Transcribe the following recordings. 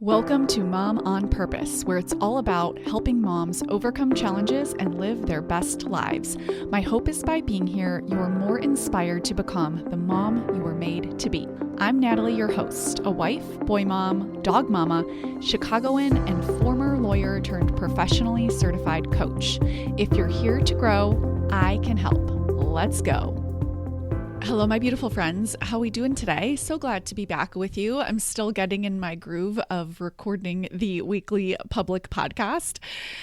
Welcome to Mom on Purpose, where it's all about helping moms overcome challenges and live their best lives. My hope is by being here, you are more inspired to become the mom you were made to be. I'm Natalie, your host, a wife, boy mom, dog mama, Chicagoan, and former lawyer turned professionally certified coach. If you're here to grow, I can help. Let's go. Hello, my beautiful friends. How are we doing today? So glad to be back with you. I'm still getting in my groove of recording the weekly public podcast.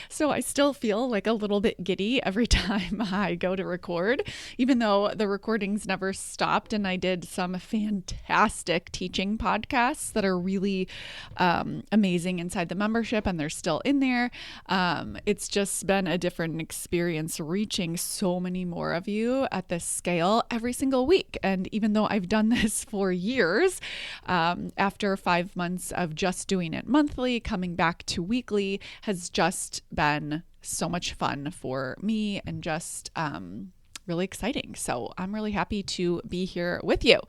So I still feel like a little bit giddy every time I go to record, even though the recordings never stopped. And I did some fantastic teaching podcasts that are really amazing inside the membership, and they're still in there. It's just been a different experience reaching so many more of you at this scale every single week. And even though I've done this for years, after 5 months of just doing it monthly, coming back to weekly has just been so much fun for me and just really exciting. So I'm really happy to be here with you.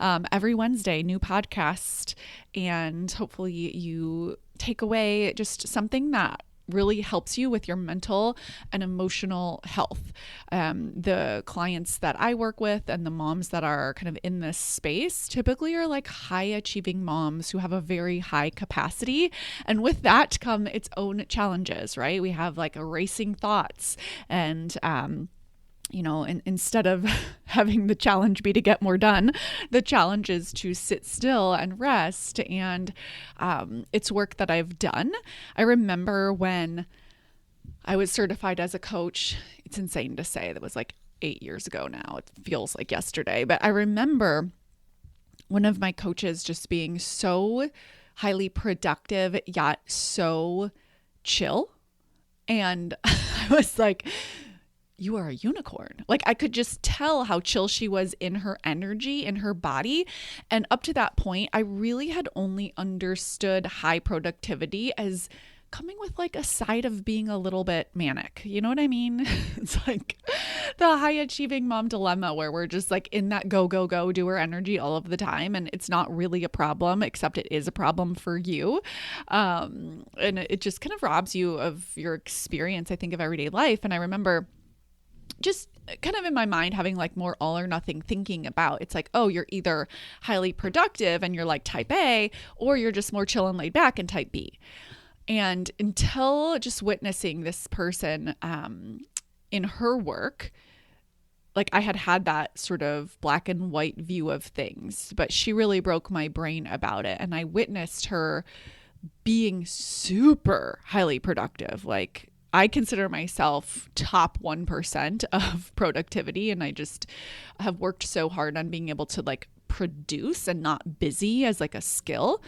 Every Wednesday, new podcast, and hopefully you take away just something that really helps you with your mental and emotional health. The clients that I work with and the moms that are kind of in this space typically are like high achieving moms who have a very high capacity. And with that come its own challenges, right? We have like racing thoughts and, instead of having the challenge be to get more done, the challenge is to sit still and rest. And it's work that I've done. I remember when I was certified as a coach, it's insane to say that was like 8 years ago now. It feels like yesterday. But I remember one of my coaches just being so highly productive, yet so chill. And I was like, you are a unicorn. Like I could just tell how chill she was in her energy, in her body. And up to that point, I really had only understood high productivity as coming with like a side of being a little bit manic. You know what I mean? It's like the high achieving mom dilemma where we're just like in that go, go, go doer energy all of the time. And it's not really a problem, except it is a problem for you. And it just kind of robs you of your experience, I think, of everyday life. And I remember just kind of in my mind having like more all or nothing thinking about, it's like, oh, you're either highly productive and you're like type A, or you're just more chill and laid back and type B. And until just witnessing this person in her work, like I had that sort of black and white view of things, but she really broke my brain about it. And I witnessed her being super highly productive. Like I consider myself top 1% of productivity, and I just have worked so hard on being able to like produce and not busy as like a skill.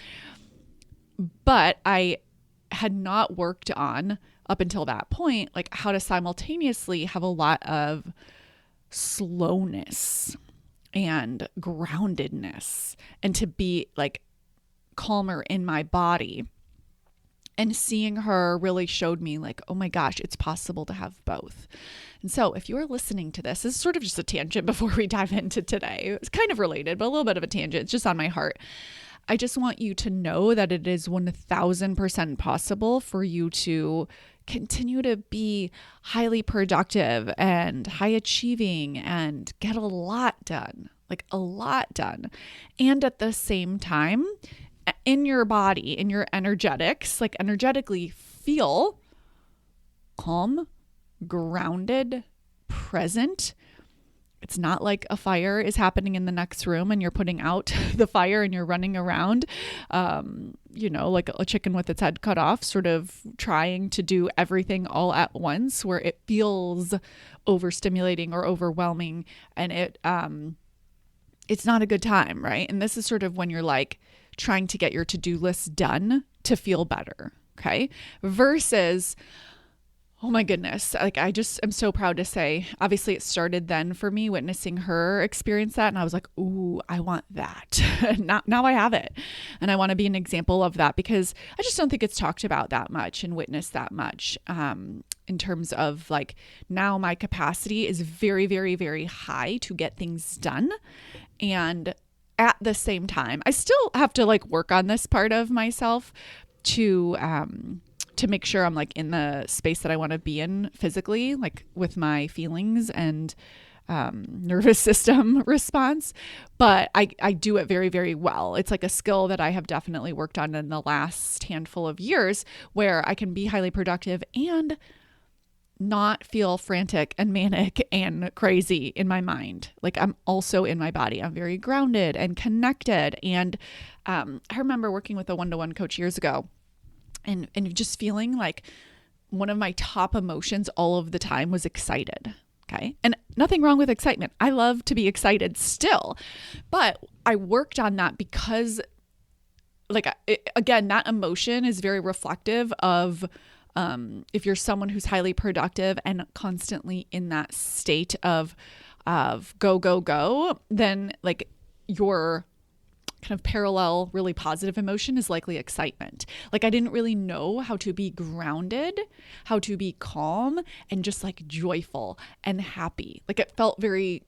But I had not worked on, up until that point, like how to simultaneously have a lot of slowness and groundedness and to be like calmer in my body. And seeing her really showed me like, oh my gosh, it's possible to have both. And so if you are listening to this is sort of just a tangent before we dive into today. It's kind of related, but a little bit of a tangent. It's just on my heart. I just want you to know that it is 1000% possible for you to continue to be highly productive and high achieving and get a lot done, like a lot done. And at the same time, in your body, in your energetics, like energetically feel calm, grounded, present. It's not like a fire is happening in the next room and you're putting out the fire and you're running around, like a chicken with its head cut off, sort of trying to do everything all at once, where it feels overstimulating or overwhelming, and it's not a good time, right? And this is sort of when you're like trying to get your to-do list done to feel better, okay? Versus, oh my goodness, like I just am so proud to say, obviously it started then for me, witnessing her experience that, and I was like, ooh, I want that. Now I have it, and I want to be an example of that, because I just don't think it's talked about that much and witnessed that much in terms of like, now my capacity is very, very, very high to get things done. And at the same time, I still have to like work on this part of myself to make sure I'm like in the space that I want to be in physically, like with my feelings and nervous system response. But I do it very, very well. It's like a skill that I have definitely worked on in the last handful of years, where I can be highly productive and not feel frantic and manic and crazy in my mind. Like I'm also in my body. I'm very grounded and connected. And I remember working with a one-to-one coach years ago and just feeling like one of my top emotions all of the time was excited. Okay. And nothing wrong with excitement. I love to be excited still, but I worked on that because again, that emotion is very reflective of if you're someone who's highly productive and constantly in that state of go, go, go, then like your kind of parallel, really positive emotion is likely excitement. Like I didn't really know how to be grounded, how to be calm and just like joyful and happy. Like it felt very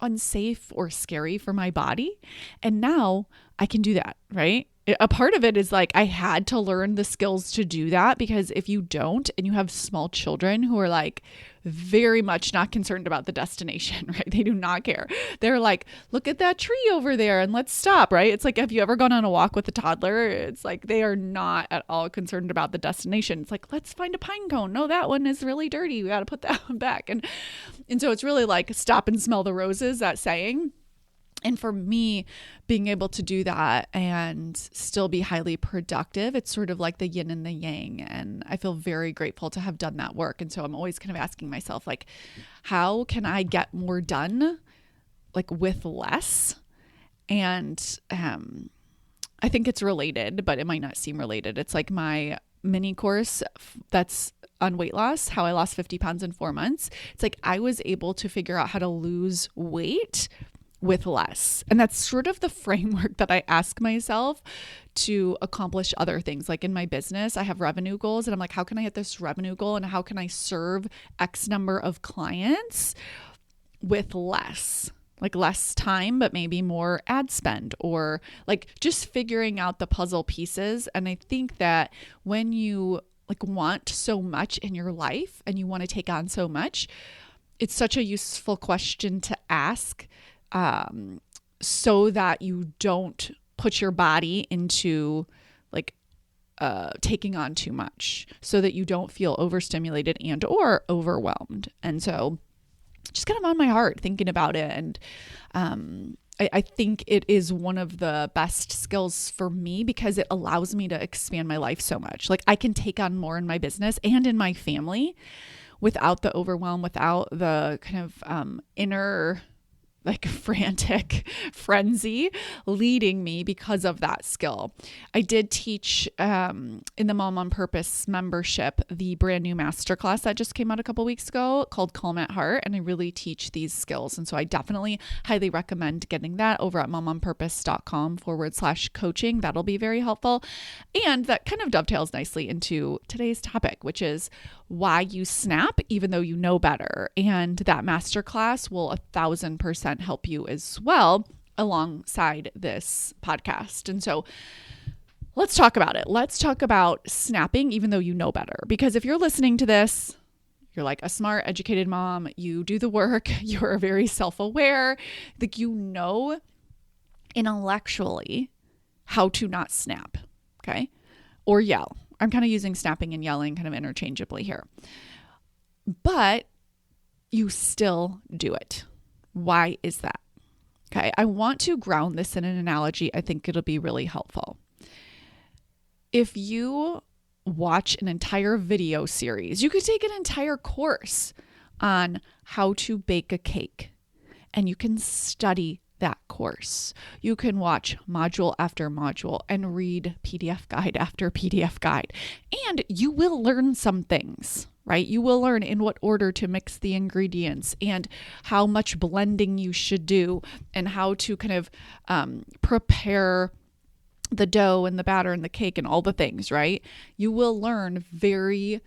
unsafe or scary for my body. And now I can do that, right? A part of it is like I had to learn the skills to do that, because if you don't and you have small children who are like very much not concerned about the destination, right? They do not care. They're like, look at that tree over there and let's stop, right? It's like, have you ever gone on a walk with a toddler? It's like they are not at all concerned about the destination. It's like, let's find a pine cone. No, that one is really dirty. We got to put that one back. And so it's really like stop and smell the roses, that saying. And for me, being able to do that and still be highly productive, it's sort of like the yin and the yang. And I feel very grateful to have done that work. And so I'm always kind of asking myself, like, how can I get more done, like with less? And I think it's related, but it might not seem related. It's like my mini course that's on weight loss, how I lost 50 pounds in 4 months. It's like I was able to figure out how to lose weight with less. And that's sort of the framework that I ask myself to accomplish other things. Like in my business, I have revenue goals and I'm like, how can I hit this revenue goal and how can I serve X number of clients with less? Like less time, but maybe more ad spend, or like just figuring out the puzzle pieces. And I think that when you like want so much in your life and you want to take on so much, it's such a useful question to ask, so that you don't put your body into like taking on too much, so that you don't feel overstimulated and or overwhelmed. And so just kind of on my heart thinking about it. And I think it is one of the best skills for me because it allows me to expand my life so much. Like I can take on more in my business and in my family without the overwhelm, without the kind of inner like frantic frenzy leading me because of that skill. I did teach in the Mom on Purpose membership the brand new masterclass that just came out a couple weeks ago called Calm at Heart, and I really teach these skills. And so I definitely highly recommend getting that over at momonpurpose.com/coaching. That'll be very helpful. And that kind of dovetails nicely into today's topic, which is why you snap even though you know better. And that masterclass will 1,000% help you as well alongside this podcast. And so let's talk about it. Let's talk about snapping even though you know better. Because if you're listening to this, you're like a smart, educated mom, you do the work, you're very self-aware, like you know intellectually how to not snap, okay? Or yell. I'm kind of using snapping and yelling kind of interchangeably here. But you still do it. Why is that? Okay, I want to ground this in an analogy. I think it'll be really helpful. If you watch an entire video series, you could take an entire course on how to bake a cake, and you can study that course. You can watch module after module and read PDF guide after PDF guide, and you will learn some things, right? You will learn in what order to mix the ingredients and how much blending you should do and how to kind of prepare the dough and the batter and the cake and all the things, right? You will learn very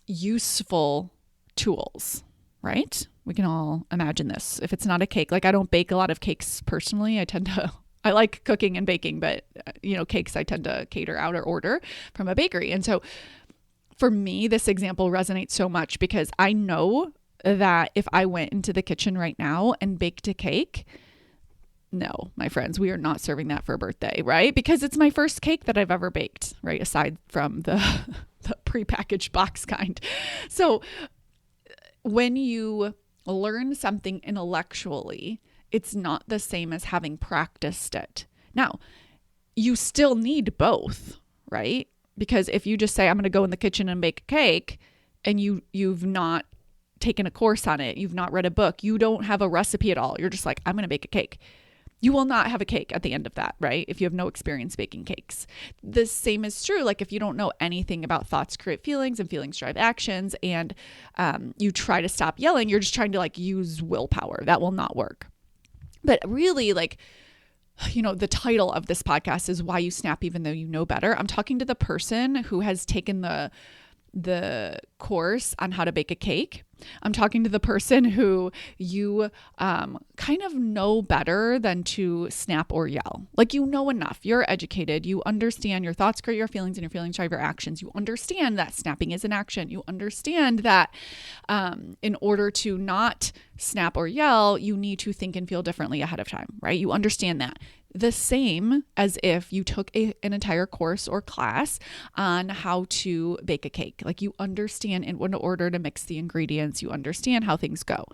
useful tools, right? We can all imagine this. If it's not a cake, like I don't bake a lot of cakes personally. I like cooking and baking, but cakes I tend to cater out or order from a bakery. And so for me, this example resonates so much because I know that if I went into the kitchen right now and baked a cake, no, my friends, we are not serving that for a birthday, right? Because it's my first cake that I've ever baked, right? Aside from the prepackaged box kind. So when you learn something intellectually, it's not the same as having practiced it. Now, you still need both, right? Because if you just say, I'm going to go in the kitchen and bake a cake, and you've not taken a course on it, you've not read a book, you don't have a recipe at all, you're just like, I'm going to bake a cake. You will not have a cake at the end of that, right? If you have no experience baking cakes. The same is true. Like if you don't know anything about thoughts create feelings and feelings drive actions, and you try to stop yelling, you're just trying to use willpower. That will not work. But really, the title of this podcast is Why You Snap Even Though You Know Better. I'm talking to the person who has taken the course on how to bake a cake. I'm talking to the person who you kind of know better than to snap or yell. You know enough. You're educated. You understand your thoughts create your feelings and your feelings drive your actions. You understand that snapping is an action. You understand that in order to not snap or yell, you need to think and feel differently ahead of time, right? You understand that. The same as if you took an entire course or class on how to bake a cake. You understand in what order to mix the ingredients. You understand how things go.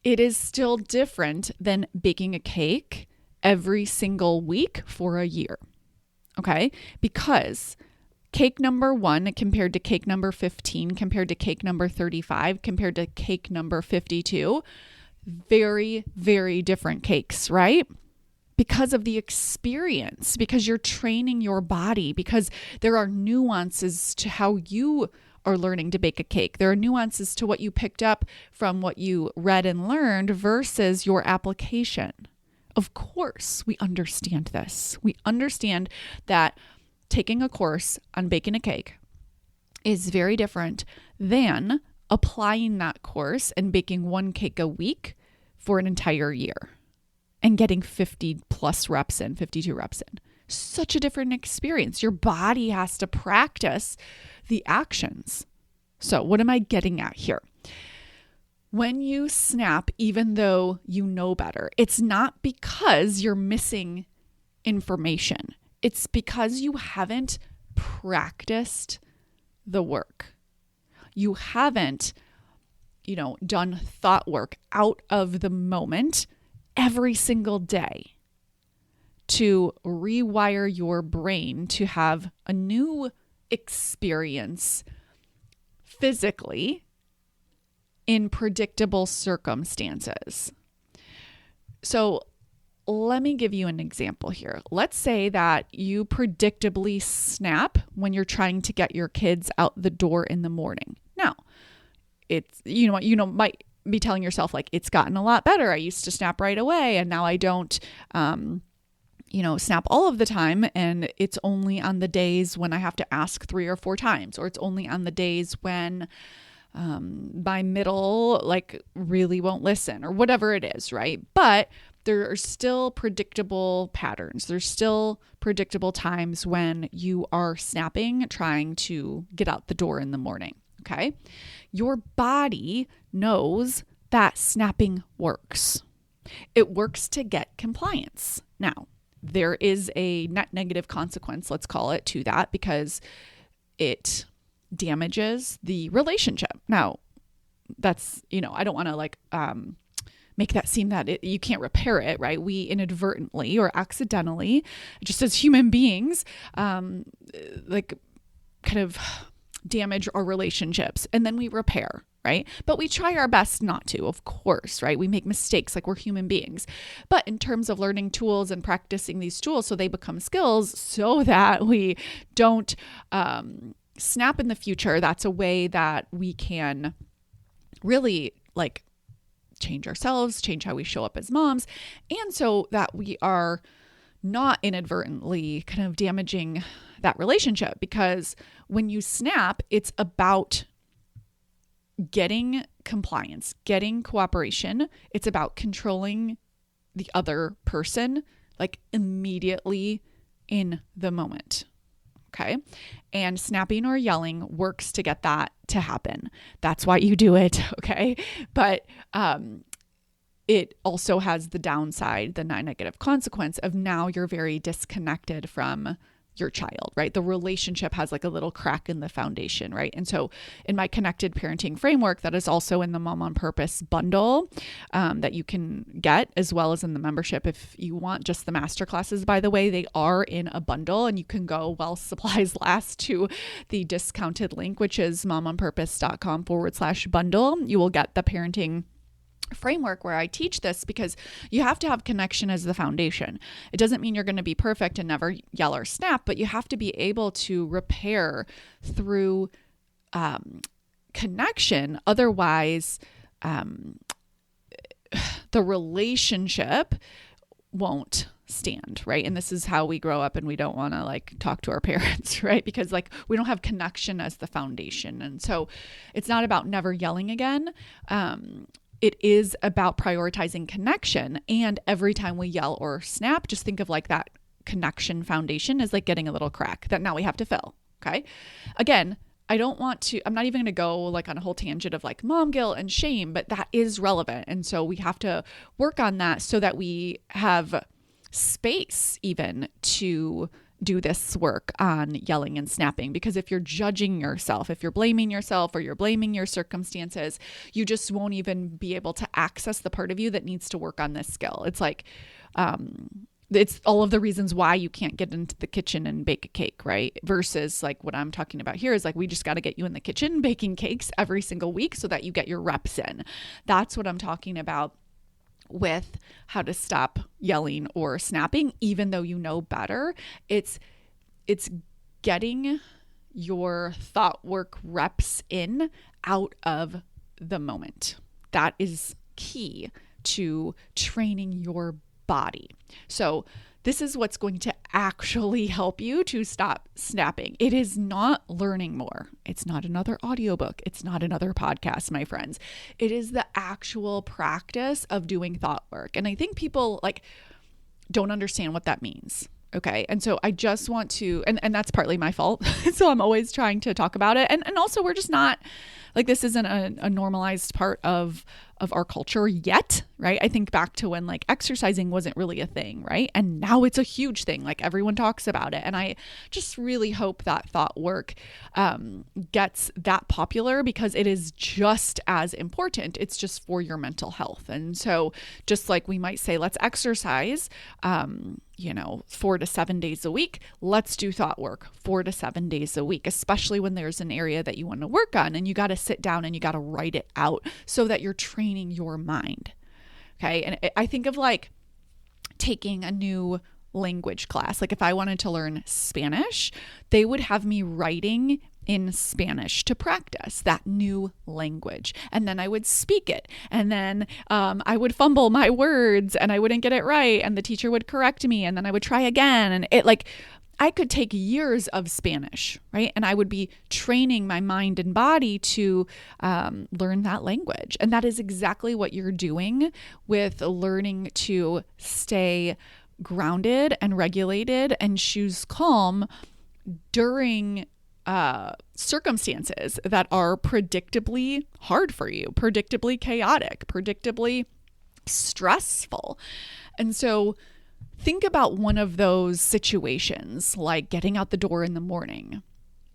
It is still different than baking a cake every single week for a year. Okay? Because cake number 1 compared to cake number 15, compared to cake number 35, compared to cake number 52, very, very different cakes, right? Because of the experience, because you're training your body, because there are nuances to how you are learning to bake a cake. There are nuances to what you picked up from what you read and learned versus your application. Of course, we understand this. We understand that taking a course on baking a cake is very different than applying that course and baking one cake a week for an entire year and getting 50 plus reps in, 52 reps in. Such a different experience. Your body has to practice the actions. So what am I getting at here? When you snap, even though you know better, it's not because you're missing information. It's because you haven't practiced the work. You haven't, done thought work out of the moment every single day to rewire your brain to have a new experience physically in predictable circumstances. So let me give you an example here. Let's say that you predictably snap when you're trying to get your kids out the door in the morning. Now, it's, might be telling yourself it's gotten a lot better. I used to snap right away and now I don't, snap all of the time. And it's only on the days when I have to ask 3 or 4 times, or it's only on the days when my middle really won't listen or whatever it is. Right. But there are still predictable patterns. There's still predictable times when you are snapping, trying to get out the door in the morning. Okay. Your body knows that snapping works. It works to get compliance. Now, there is a net negative consequence, let's call it, to that because it damages the relationship. Now, that's, I don't want to make that seem that you can't repair it, right? We inadvertently or accidentally, just as human beings, kind of damage our relationships and then we repair, right? But we try our best not to, of course, right? We make mistakes, we're human beings. But in terms of learning tools and practicing these tools so they become skills so that we don't snap in the future, that's a way that we can really change ourselves, change how we show up as moms, and so that we are not inadvertently kind of damaging that relationship. Because when you snap, it's about getting compliance, getting cooperation. It's about controlling the other person, like immediately in the moment. Okay. And snapping or yelling works to get that to happen. That's why you do it. Okay. But, it also has the downside, the negative consequence of now you're very disconnected from your child, right? The relationship has like a little crack in the foundation, right? And so in my connected parenting framework, that is also in the Mom on Purpose bundle that you can get, as well as in the membership. If you want just the masterclasses, by the way, they are in a bundle, and you can go while supplies last to the discounted link, which is momonpurpose.com/bundle. You will get the parenting framework where I teach this, because you have to have connection as the foundation. It doesn't mean you're going to be perfect and never yell or snap, but you have to be able to repair through connection. Otherwise, the relationship won't stand, right? And this is how we grow up, and we don't want to like talk to our parents, right? Because like we don't have connection as the foundation. And so it's not about never yelling again. It is about prioritizing connection. And every time we yell or snap, just think of like that connection foundation is like getting a little crack that now we have to fill. Okay. Again, I'm not even going to go like on a whole tangent of like mom guilt and shame, but that is relevant. And so we have to work on that so that we have space even to do this work on yelling and snapping. Because if you're judging yourself, if you're blaming yourself, or you're blaming your circumstances, you just won't even be able to access the part of you that needs to work on this skill. It's like, it's all of the reasons why you can't get into the kitchen and bake a cake, right? Versus like what I'm talking about here is like, we just got to get you in the kitchen baking cakes every single week so that you get your reps in. That's what I'm talking about with how to stop yelling or snapping, even though you know better. It's getting your thought work reps in out of the moment. That is key to training your body. So this is what's going to actually help you to stop snapping. It is not learning more. It's not another audiobook. It's not another podcast, my friends. It is the actual practice of doing thought work. And I think people like don't understand what that means. Okay. And so I just want to, and that's partly my fault. So I'm always trying to talk about it. And also we're just not like, this isn't a normalized part of our culture yet, right? I think back to when like exercising wasn't really a thing, right? And now it's a huge thing. Like everyone talks about it. And I just really hope that thought work gets that popular, because it is just as important. It's just for your mental health. And so just like we might say, let's exercise, 4 to 7 days a week, let's do thought work 4 to 7 days a week, especially when there's an area that you want to work on, and you got to sit down and you got to write it out so that you're training your mind. Okay. And I think of like taking a new language class. Like if I wanted to learn Spanish, they would have me writing in Spanish to practice that new language. And then I would speak it. And then I would fumble my words and I wouldn't get it right. And the teacher would correct me. And then I would try again. And it like, I could take years of Spanish, right? And I would be training my mind and body to learn that language. And that is exactly what you're doing with learning to stay grounded and regulated and choose calm during circumstances that are predictably hard for you, predictably chaotic, predictably stressful. And so think about one of those situations, like getting out the door in the morning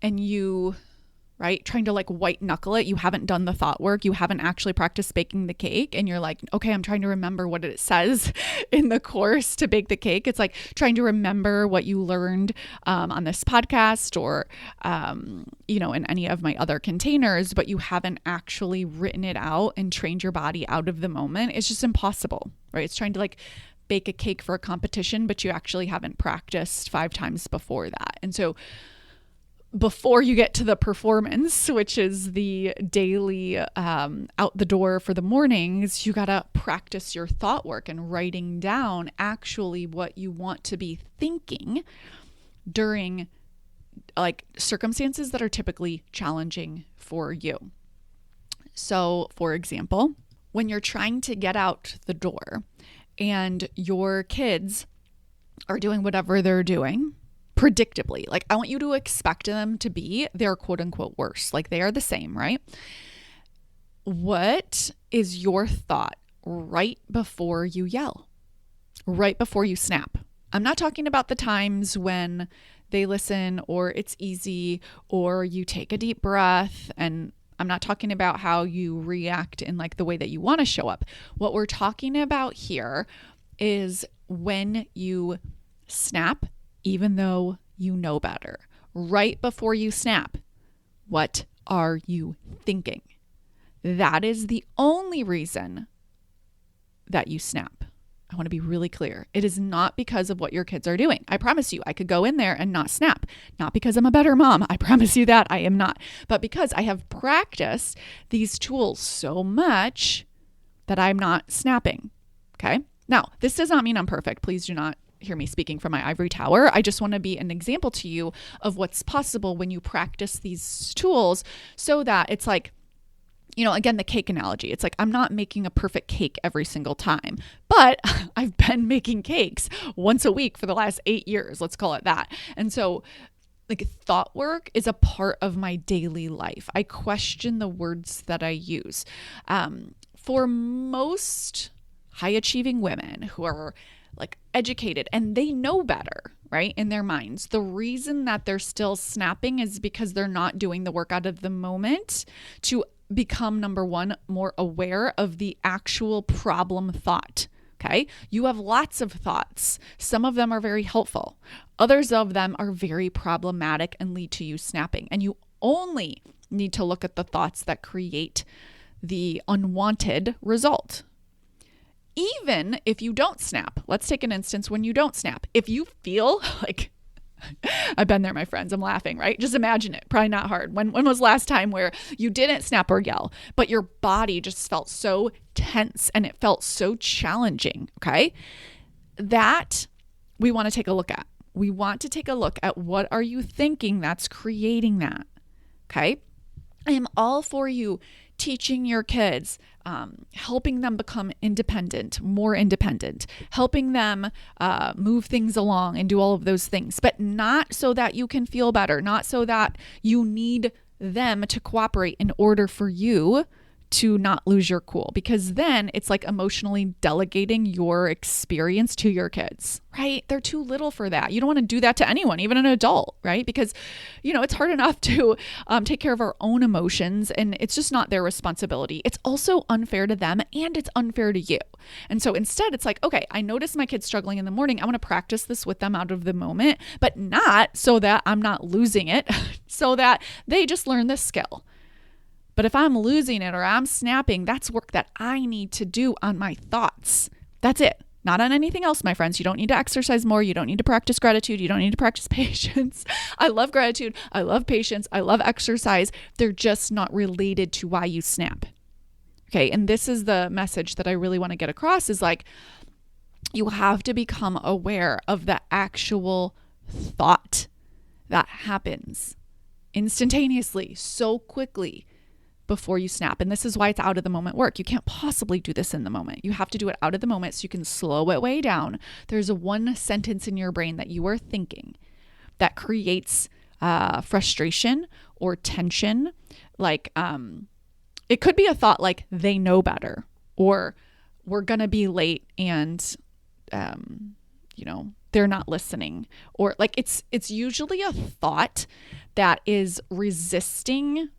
and you, right, trying to like white knuckle it. You haven't done the thought work. You haven't actually practiced baking the cake. And you're like, okay, I'm trying to remember what it says in the course to bake the cake. It's like trying to remember what you learned on this podcast or, in any of my other containers, but you haven't actually written it out and trained your body out of the moment. It's just impossible, right? It's trying to like bake a cake for a competition, but you actually haven't practiced 5 times before that. And so before you get to the performance, which is the daily out the door for the mornings, you got to practice your thought work and writing down actually what you want to be thinking during like circumstances that are typically challenging for you. So, for example, when you're trying to get out the door and your kids are doing whatever they're doing, predictably, like I want you to expect them to be their quote unquote worst, like they are the same, right? What is your thought right before you yell, right before you snap? I'm not talking about the times when they listen or it's easy or you take a deep breath, and I'm not talking about how you react in like the way that you want to show up. What we're talking about here is when you snap, even though you know better. Right before you snap, what are you thinking? That is the only reason that you snap. I want to be really clear. It is not because of what your kids are doing. I promise you, I could go in there and not snap. Not because I'm a better mom. I promise you that I am not. But because I have practiced these tools so much that I'm not snapping. Okay? Now, this does not mean I'm perfect. Please do not hear me speaking from my ivory tower. I just want to be an example to you of what's possible when you practice these tools, so that it's like, again, the cake analogy. It's like, I'm not making a perfect cake every single time, but I've been making cakes once a week for the last 8 years. Let's call it that. And so like thought work is a part of my daily life. I question the words that I use. For most high achieving women who are like educated and they know better, right, in their minds, the reason that they're still snapping is because they're not doing the work out of the moment to become, number one, more aware of the actual problem thought. Okay. You have lots of thoughts. Some of them are very helpful. Others of them are very problematic and lead to you snapping. And you only need to look at the thoughts that create the unwanted result. Even if you don't snap, let's take an instance when you don't snap. If you feel like, I've been there, my friends, I'm laughing, right? Just imagine it. Probably not hard. When was the last time where you didn't snap or yell, but your body just felt so tense and it felt so challenging, okay? That we want to take a look at. We want to take a look at what are you thinking that's creating that, okay? I am all for you teaching your kids, helping them become independent, more independent, helping them move things along and do all of those things, but not so that you can feel better, not so that you need them to cooperate in order for you to not lose your cool, because then it's like emotionally delegating your experience to your kids, right? They're too little for that. You don't want to do that to anyone, even an adult, right? Because, it's hard enough to take care of our own emotions, and it's just not their responsibility. It's also unfair to them, and it's unfair to you. And so instead it's like, okay, I notice my kids struggling in the morning. I want to practice this with them out of the moment, but not so that I'm not losing it, so that they just learn this skill. But if I'm losing it or I'm snapping, that's work that I need to do on my thoughts. That's it. Not on anything else, my friends. You don't need to exercise more. You don't need to practice gratitude. You don't need to practice patience. I love gratitude. I love patience. I love exercise. They're just not related to why you snap. Okay. And this is the message that I really want to get across, is like, you have to become aware of the actual thought that happens instantaneously, so quickly, before you snap. And this is why it's out of the moment work. You can't possibly do this in the moment. You have to do it out of the moment so you can slow it way down. There's one sentence in your brain that you are thinking that creates frustration or tension. Like it could be a thought like, they know better, or we're going to be late and, they're not listening, or like it's usually a thought that is resisting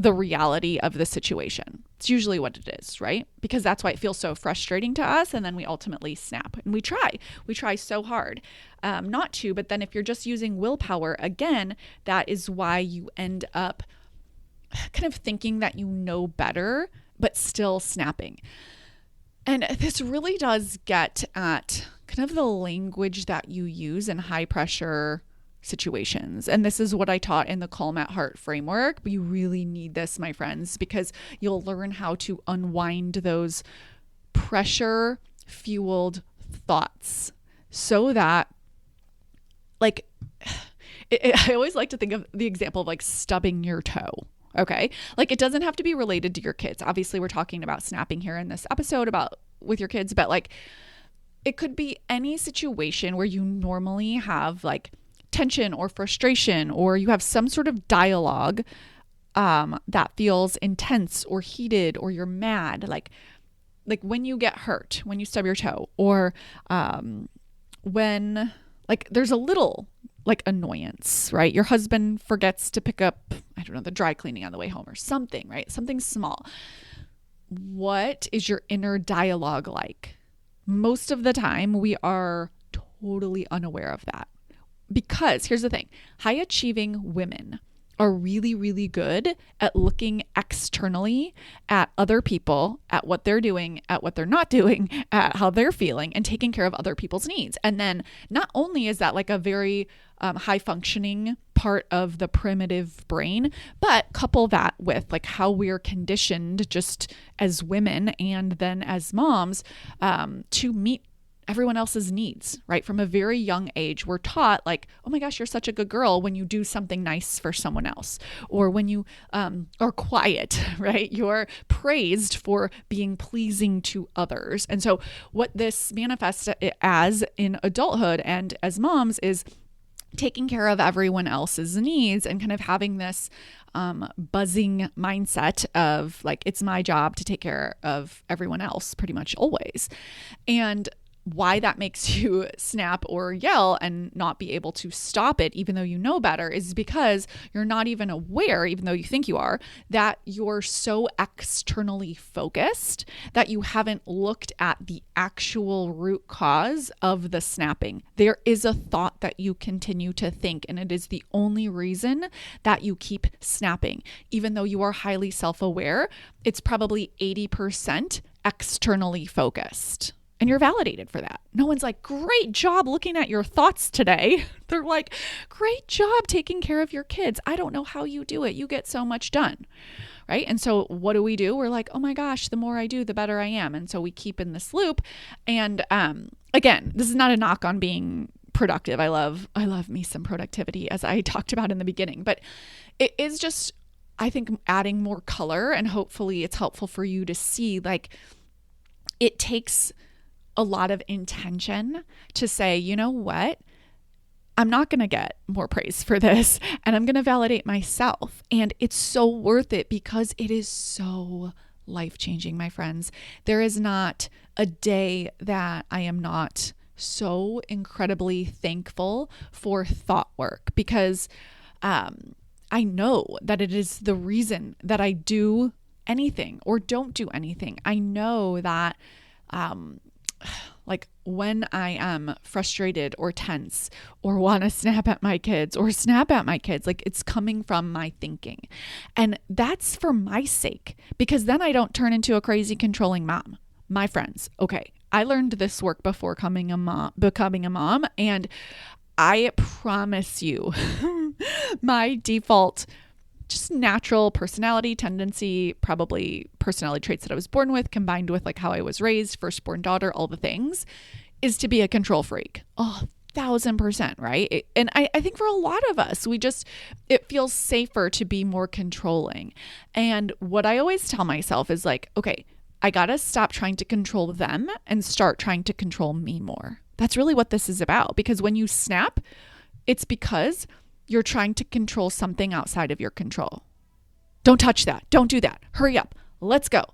the reality of the situation. It's usually what it is, right? Because that's why it feels so frustrating to us. And then we ultimately snap, and we try so hard not to, but then if you're just using willpower, again, that is why you end up kind of thinking that you know better, but still snapping. And this really does get at kind of the language that you use in high pressure situations. And this is what I taught in the Calm at Heart framework. But you really need this, my friends, because you'll learn how to unwind those pressure fueled thoughts so that, like, I always like to think of the example of like stubbing your toe. Okay. Like it doesn't have to be related to your kids. Obviously, we're talking about snapping here in this episode about with your kids, but like it could be any situation where you normally have like tension or frustration, or you have some sort of dialogue that feels intense or heated, or you're mad, like when you get hurt, when you stub your toe, or when like there's a little like annoyance, right? Your husband forgets to pick up, I don't know, the dry cleaning on the way home or something, right? Something small. What is your inner dialogue like? Most of the time we are totally unaware of that, because here's the thing, high achieving women are really, really good at looking externally at other people, at what they're doing, at what they're not doing, at how they're feeling, and taking care of other people's needs. And then not only is that like a very high functioning part of the primitive brain, but couple that with like how we're conditioned just as women and then as moms to meet everyone else's needs, right? From a very young age, we're taught like, oh my gosh, you're such a good girl when you do something nice for someone else, or when you are quiet, right? You're praised for being pleasing to others. And so what this manifests as in adulthood and as moms is taking care of everyone else's needs and kind of having this buzzing mindset of like, it's my job to take care of everyone else pretty much always. And why that makes you snap or yell and not be able to stop it, even though you know better, is because you're not even aware, even though you think you are, that you're so externally focused that you haven't looked at the actual root cause of the snapping. There is a thought that you continue to think, and it is the only reason that you keep snapping. Even though you are highly self-aware, it's probably 80% externally focused. And you're validated for that. No one's like, great job looking at your thoughts today. They're like, great job taking care of your kids. I don't know how you do it. You get so much done, right? And so what do? We're like, oh my gosh, the more I do, the better I am. And so we keep in this loop. And again, this is not a knock on being productive. I love me some productivity, as I talked about in the beginning. But it is just, I think, adding more color, and hopefully it's helpful for you to see like it takes a lot of intention to say, you know what? I'm not going to get more praise for this, and I'm going to validate myself. And it's so worth it because it is so life-changing, my friends. There is not a day that I am not so incredibly thankful for thought work, because I know that it is the reason that I do anything or don't do anything. I know that like when I am frustrated or tense or want to snap at my kids, like it's coming from my thinking. And that's for my sake, because then I don't turn into a crazy controlling mom. My friends, okay, I learned this work before becoming a mom, and I promise you my default just natural personality tendency, probably personality traits that I was born with, combined with like how I was raised, firstborn daughter, all the things, is to be a control freak. Oh, 1,000%, right? And I think for a lot of us, it feels safer to be more controlling. And what I always tell myself is like, okay, I got to stop trying to control them and start trying to control me more. That's really what this is about. Because when you snap, it's because you're trying to control something outside of your control. Don't touch that. Don't do that. Hurry up. Let's go.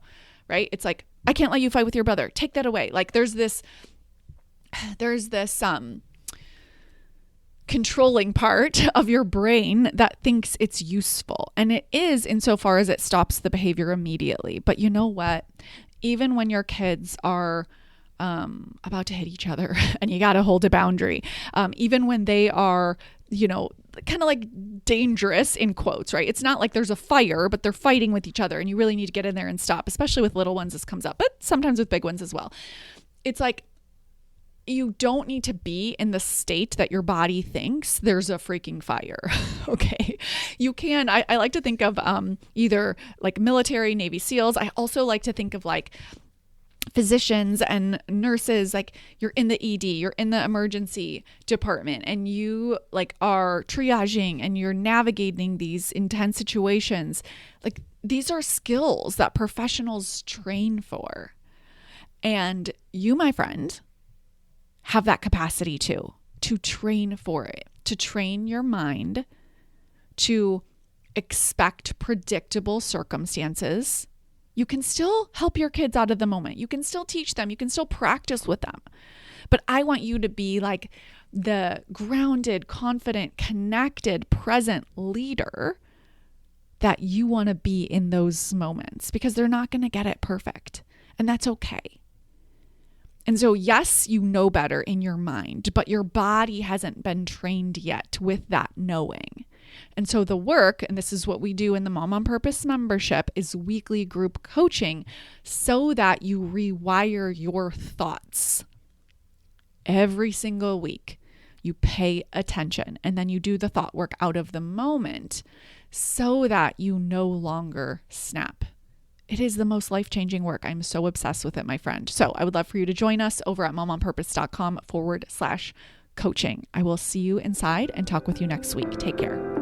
Right? It's like, I can't let you fight with your brother. Take that away. Like there's this controlling part of your brain that thinks it's useful. And it is, insofar as it stops the behavior immediately. But you know what? Even when your kids are about to hit each other and you got to hold a boundary, even when they are, kind of like dangerous in quotes, right? It's not like there's a fire, but they're fighting with each other and you really need to get in there and stop, especially with little ones. This comes up, but sometimes with big ones as well. It's like, you don't need to be in the state that your body thinks there's a freaking fire. Okay. You can, I like to think of either like military, Navy SEALs. I also like to think of like physicians and nurses, like you're in the ED, you're in the emergency department, and you like are triaging and you're navigating these intense situations. Like these are skills that professionals train for. And you, my friend, have that capacity too, to train for it, to train your mind to expect predictable circumstances. You can still help your kids out of the moment. You can still teach them. You can still practice with them. But I want you to be like the grounded, confident, connected, present leader that you want to be in those moments, because they're not going to get it perfect. And that's okay. And so, yes, you know better in your mind, but your body hasn't been trained yet with that knowing. And so the work, and this is what we do in the Mom on Purpose membership, is weekly group coaching so that you rewire your thoughts every single week. You pay attention and then you do the thought work out of the moment so that you no longer snap. It is the most life-changing work. I'm so obsessed with it, my friend. So I would love for you to join us over at momonpurpose.com/coaching. I will see you inside and talk with you next week. Take care.